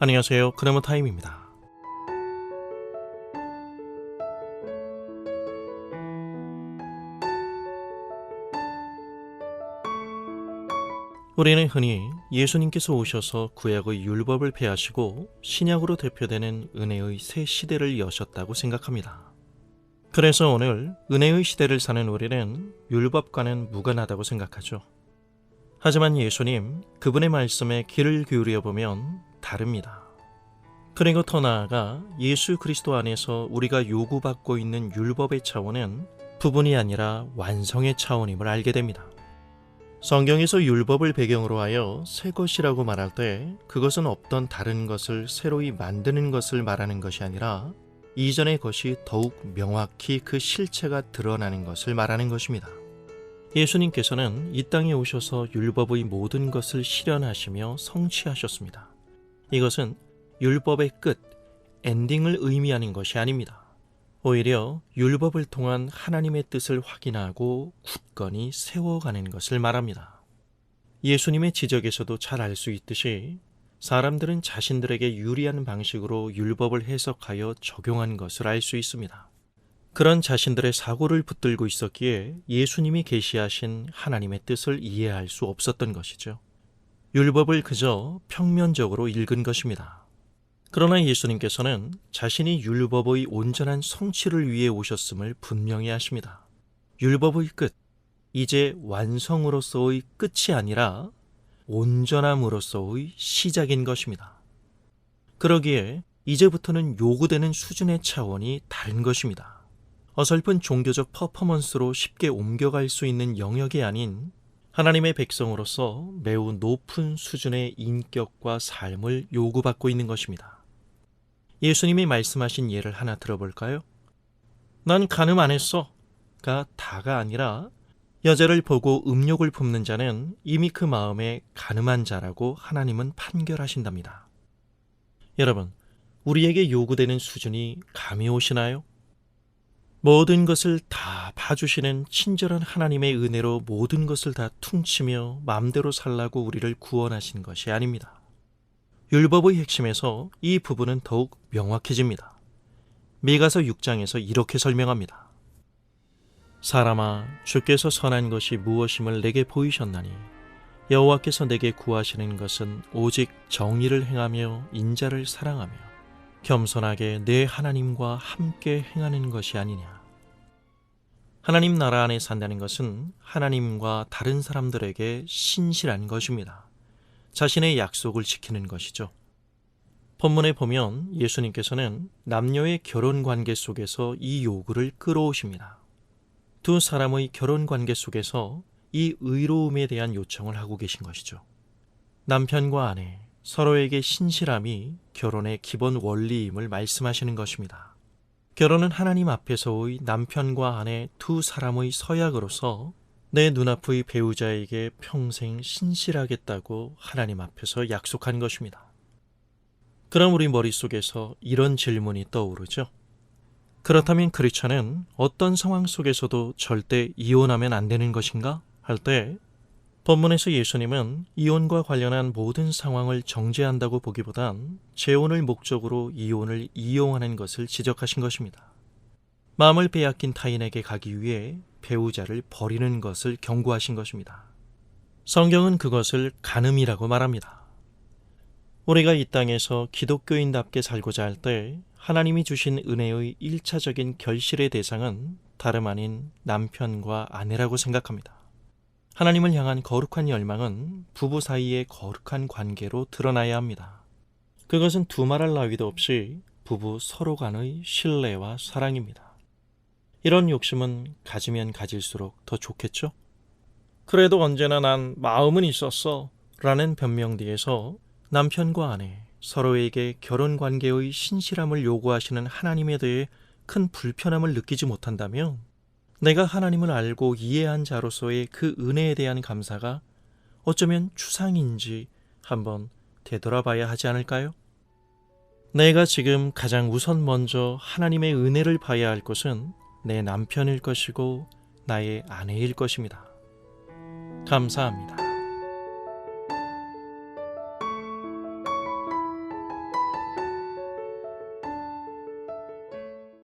안녕하세요. 크레모 타임입니다. 우리는 흔히 예수님께서 오셔서 구약의 율법을 폐하시고 신약으로 대표되는 은혜의 새 시대를 여셨다고 생각합니다. 그래서 오늘 은혜의 시대를 사는 우리는 율법과는 무관하다고 생각하죠. 하지만 예수님, 그분의 말씀에 귀를 기울여 보면 다릅니다. 그리고 더 나아가 예수 그리스도 안에서 우리가 요구받고 있는 율법의 차원은 부분이 아니라 완성의 차원임을 알게 됩니다. 성경에서 율법을 배경으로 하여 새 것이라고 말할 때 그것은 없던 다른 것을 새로이 만드는 것을 말하는 것이 아니라 이전의 것이 더욱 명확히 그 실체가 드러나는 것을 말하는 것입니다. 예수님께서는 이 땅에 오셔서 율법의 모든 것을 실현하시며 성취하셨습니다. 이것은 율법의 끝, 엔딩을 의미하는 것이 아닙니다. 오히려 율법을 통한 하나님의 뜻을 확인하고 굳건히 세워가는 것을 말합니다. 예수님의 지적에서도 잘 알 수 있듯이 사람들은 자신들에게 유리한 방식으로 율법을 해석하여 적용한 것을 알 수 있습니다. 그런 자신들의 사고를 붙들고 있었기에 예수님이 계시하신 하나님의 뜻을 이해할 수 없었던 것이죠. 율법을 그저 평면적으로 읽은 것입니다. 그러나 예수님께서는 자신이 율법의 온전한 성취를 위해 오셨음을 분명히 하십니다. 율법의 끝, 이제 완성으로서의 끝이 아니라 온전함으로서의 시작인 것입니다. 그러기에 이제부터는 요구되는 수준의 차원이 다른 것입니다. 어설픈 종교적 퍼포먼스로 쉽게 옮겨갈 수 있는 영역이 아닌 하나님의 백성으로서 매우 높은 수준의 인격과 삶을 요구받고 있는 것입니다. 예수님이 말씀하신 예를 하나 들어볼까요? 난 간음 안 했어가 다가 아니라 여자를 보고 음욕을 품는 자는 이미 그 마음에 간음한 자라고 하나님은 판결하신답니다. 여러분, 우리에게 요구되는 수준이 감이 오시나요? 모든 것을 다 봐주시는 친절한 하나님의 은혜로 모든 것을 다 퉁치며 마음대로 살라고 우리를 구원하신 것이 아닙니다. 율법의 핵심에서 이 부분은 더욱 명확해집니다. 미가서 6장에서 이렇게 설명합니다. 사람아, 주께서 선한 것이 무엇임을 내게 보이셨나니 여호와께서 내게 구하시는 것은 오직 정의를 행하며 인자를 사랑하며 겸손하게 내 하나님과 함께 행하는 것이 아니냐. 하나님 나라 안에 산다는 것은 하나님과 다른 사람들에게 신실한 것입니다. 자신의 약속을 지키는 것이죠. 본문에 보면 예수님께서는 남녀의 결혼 관계 속에서 이 요구를 끌어오십니다. 두 사람의 결혼 관계 속에서 이 의로움에 대한 요청을 하고 계신 것이죠. 남편과 아내, 서로에게 신실함이 결혼의 기본 원리임을 말씀하시는 것입니다. 결혼은 하나님 앞에서의 남편과 아내 두 사람의 서약으로서 내 눈앞의 배우자에게 평생 신실하겠다고 하나님 앞에서 약속한 것입니다. 그럼 우리 머릿속에서 이런 질문이 떠오르죠. 그렇다면 크리스천은 어떤 상황 속에서도 절대 이혼하면 안 되는 것인가? 할 때 본문에서 예수님은 이혼과 관련한 모든 상황을 정죄한다고 보기보단 재혼을 목적으로 이혼을 이용하는 것을 지적하신 것입니다. 마음을 빼앗긴 타인에게 가기 위해 배우자를 버리는 것을 경고하신 것입니다. 성경은 그것을 간음이라고 말합니다. 우리가 이 땅에서 기독교인답게 살고자 할 때 하나님이 주신 은혜의 1차적인 결실의 대상은 다름 아닌 남편과 아내라고 생각합니다. 하나님을 향한 거룩한 열망은 부부 사이의 거룩한 관계로 드러나야 합니다. 그것은 두말할 나위도 없이 부부 서로 간의 신뢰와 사랑입니다. 이런 욕심은 가지면 가질수록 더 좋겠죠? 그래도 언제나 난 마음은 있었어 라는 변명 뒤에서 남편과 아내, 서로에게 결혼관계의 신실함을 요구하시는 하나님에 대해 큰 불편함을 느끼지 못한다면 내가 하나님을 알고 이해한 자로서의 그 은혜에 대한 감사가 어쩌면 추상인지 한번 되돌아봐야 하지 않을까요? 내가 지금 가장 우선 먼저 하나님의 은혜를 봐야 할 것은 내 남편일 것이고 나의 아내일 것입니다. 감사합니다.